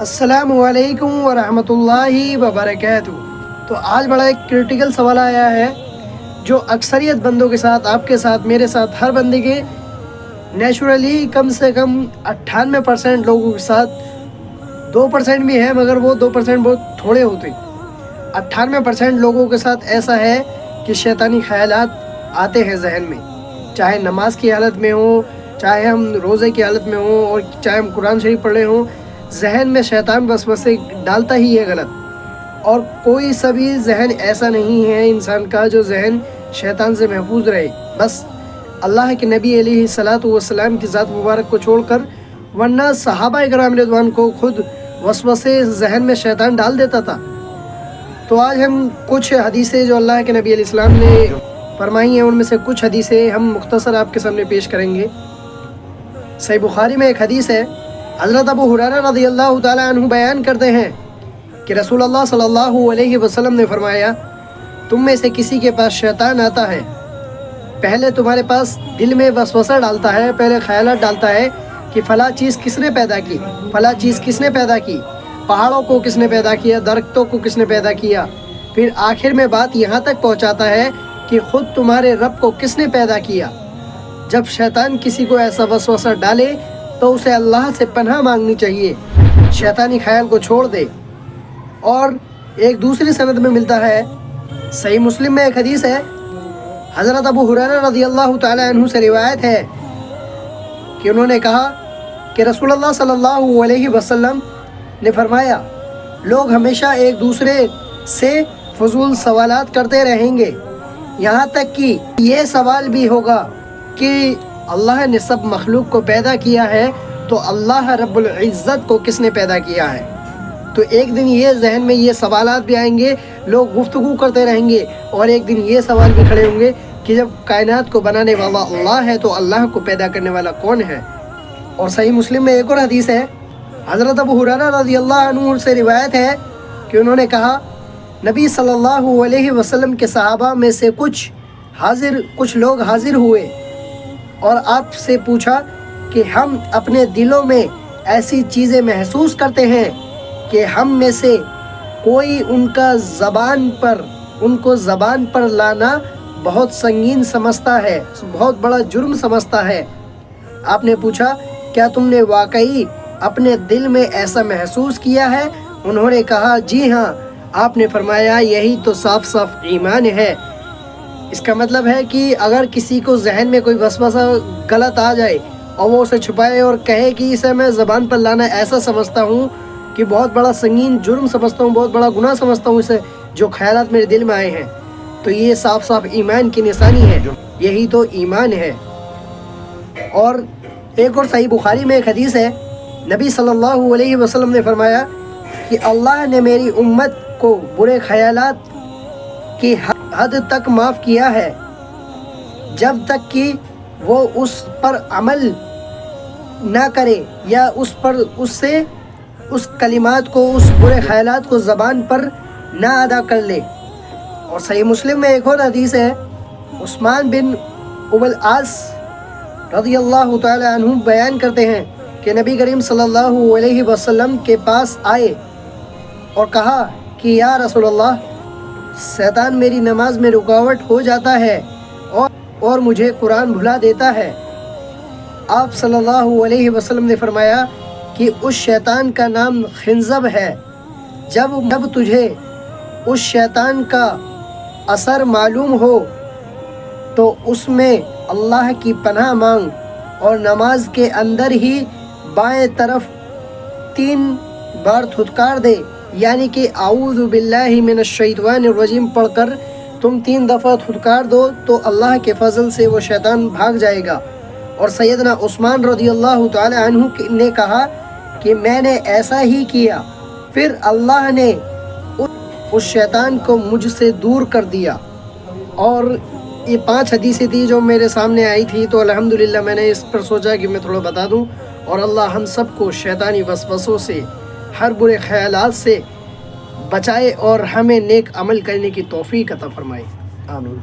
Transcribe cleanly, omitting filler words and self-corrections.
السلام علیکم ورحمۃ اللہ وبرکاتہ۔ تو آج بڑا ایک کرٹیکل سوال آیا ہے جو اکثریت بندوں کے ساتھ، آپ کے ساتھ، میرے ساتھ، ہر بندے کے نیچرلی کم سے کم 98% لوگوں کے ساتھ 2% بھی ہے، مگر وہ 2% بہت تھوڑے ہوتے۔ 98% لوگوں کے ساتھ ایسا ہے کہ شیطانی خیالات آتے ہیں ذہن میں، چاہے نماز کی حالت میں ہوں، چاہے ہم روزے کی حالت میں ہوں، اور چاہے ہم قرآن شریف پڑھ رہے ہوں، ذہن میں شیطان وسوسے ڈالتا ہی ہے غلط۔ اور کوئی سا بھی ذہن ایسا نہیں ہے انسان کا جو ذہن شیطان سے محفوظ رہے، بس اللہ کے نبی علیہ الصلاۃ والسلام کی ذات مبارک کو چھوڑ کر، ورنہ صحابہ کرام رضوان کو خود وسوسے ذہن میں شیطان ڈال دیتا تھا۔ تو آج ہم کچھ حدیثیں جو اللہ کے نبی علیہ السلام نے فرمائی ہیں، ان میں سے کچھ حدیثیں ہم مختصر آپ کے سامنے پیش کریں گے۔ صحیح بخاری میں ایک حدیث ہے، حضرت ابو ہریرہ رضی اللہ تعالیٰ عنہ بیان کرتے ہیں کہ رسول اللہ صلی اللہ علیہ وسلم نے فرمایا، تم میں سے کسی کے پاس شیطان آتا ہے، پہلے تمہارے پاس دل میں وسوسہ ڈالتا ہے، پہلے خیالات ڈالتا ہے کہ فلاں چیز کس نے پیدا کی، فلاں چیز کس نے پیدا کی، پہاڑوں کو کس نے پیدا کیا، درختوں کو کس نے پیدا کیا، پھر آخر میں بات یہاں تک پہنچاتا ہے کہ خود تمہارے رب کو کس نے پیدا کیا۔ جب شیطان کسی کو ایسا وسوسہ ڈالے تو اسے اللہ سے پناہ مانگنی چاہیے، شیطانی خیال کو چھوڑ دے۔ اور ایک دوسری سند میں ملتا ہے، صحیح مسلم میں ایک حدیث ہے، حضرت ابو ہریرہ رضی اللہ تعالیٰ عنہ سے روایت ہے کہ انہوں نے کہا کہ رسول اللہ صلی اللہ علیہ وسلم نے فرمایا، لوگ ہمیشہ ایک دوسرے سے فضول سوالات کرتے رہیں گے، یہاں تک کہ یہ سوال بھی ہوگا کہ اللہ نے سب مخلوق کو پیدا کیا ہے تو اللہ رب العزت کو کس نے پیدا کیا ہے۔ تو ایک دن یہ ذہن میں یہ سوالات بھی آئیں گے، لوگ گفتگو کرتے رہیں گے، اور ایک دن یہ سوال بھی کھڑے ہوں گے کہ جب کائنات کو بنانے والا اللہ ہے تو اللہ کو پیدا کرنے والا کون ہے۔ اور صحیح مسلم میں ایک اور حدیث ہے، حضرت ابو ہریرہ رضی اللہ عنہ سے روایت ہے کہ انہوں نے کہا، نبی صلی اللہ علیہ وسلم کے صحابہ میں سے کچھ لوگ حاضر ہوئے اور آپ سے پوچھا کہ ہم اپنے دلوں میں ایسی چیزیں محسوس کرتے ہیں کہ ہم میں سے کوئی ان کو زبان پر لانا بہت سنگین سمجھتا ہے، بہت بڑا جرم سمجھتا ہے۔ آپ نے پوچھا، کیا تم نے واقعی اپنے دل میں ایسا محسوس کیا ہے؟ انہوں نے کہا، جی ہاں۔ آپ نے فرمایا، یہی تو صاف صاف ایمان ہے۔ اس کا مطلب ہے کہ اگر کسی کو ذہن میں کوئی وسوسہ غلط آ جائے اور وہ اسے چھپائے اور کہے کہ اسے میں زبان پر لانا ایسا سمجھتا ہوں کہ بہت بڑا سنگین جرم سمجھتا ہوں، بہت بڑا گناہ سمجھتا ہوں اسے، جو خیالات میرے دل میں آئے ہیں، تو یہ صاف صاف ایمان کی نشانی ہے، یہی تو ایمان ہے۔ اور ایک اور صحیح بخاری میں ایک حدیث ہے، نبی صلی اللہ علیہ وسلم نے فرمایا کہ اللہ نے میری امت کو برے خیالات کی حد تک معاف کیا ہے جب تک کہ وہ اس پر عمل نہ کرے یا اس کلمات کو، اس برے خیالات کو زبان پر نہ ادا کر لے۔ اور صحیح مسلم میں ایک اور حدیث ہے، عثمان بن ابو العاص رضی اللہ تعالی عنہ بیان کرتے ہیں کہ نبی کریم صلی اللہ علیہ وسلم کے پاس آئے اور کہا کہ یا رسول اللہ، شیطان میری نماز میں رکاوٹ ہو جاتا ہے اور مجھے قرآن بھلا دیتا ہے۔ آپ صلی اللہ علیہ وسلم نے فرمایا کہ اس شیطان کا نام خنزب ہے، جب تجھے اس شیطان کا اثر معلوم ہو تو اس میں اللہ کی پناہ مانگ اور نماز کے اندر ہی بائیں طرف 3 بار دھتکار دے، یعنی کہ اعوذ باللہ من الشیطان الرجیم پڑھ کر تم 3 دفعہ دھتکار دو تو اللہ کے فضل سے وہ شیطان بھاگ جائے گا۔ اور سیدنا عثمان رضی اللہ تعالی عنہ نے کہا کہ میں نے ایسا ہی کیا، پھر اللہ نے اس شیطان کو مجھ سے دور کر دیا۔ اور یہ 5 حدیثیں تھی جو میرے سامنے آئی تھی، تو الحمدللہ میں نے اس پر سوچا کہ میں تھوڑا بتا دوں، اور اللہ ہم سب کو شیطانی وسوسوں سے، ہر برے خیالات سے بچائے اور ہمیں نیک عمل کرنے کی توفیق عطا فرمائے، آمین۔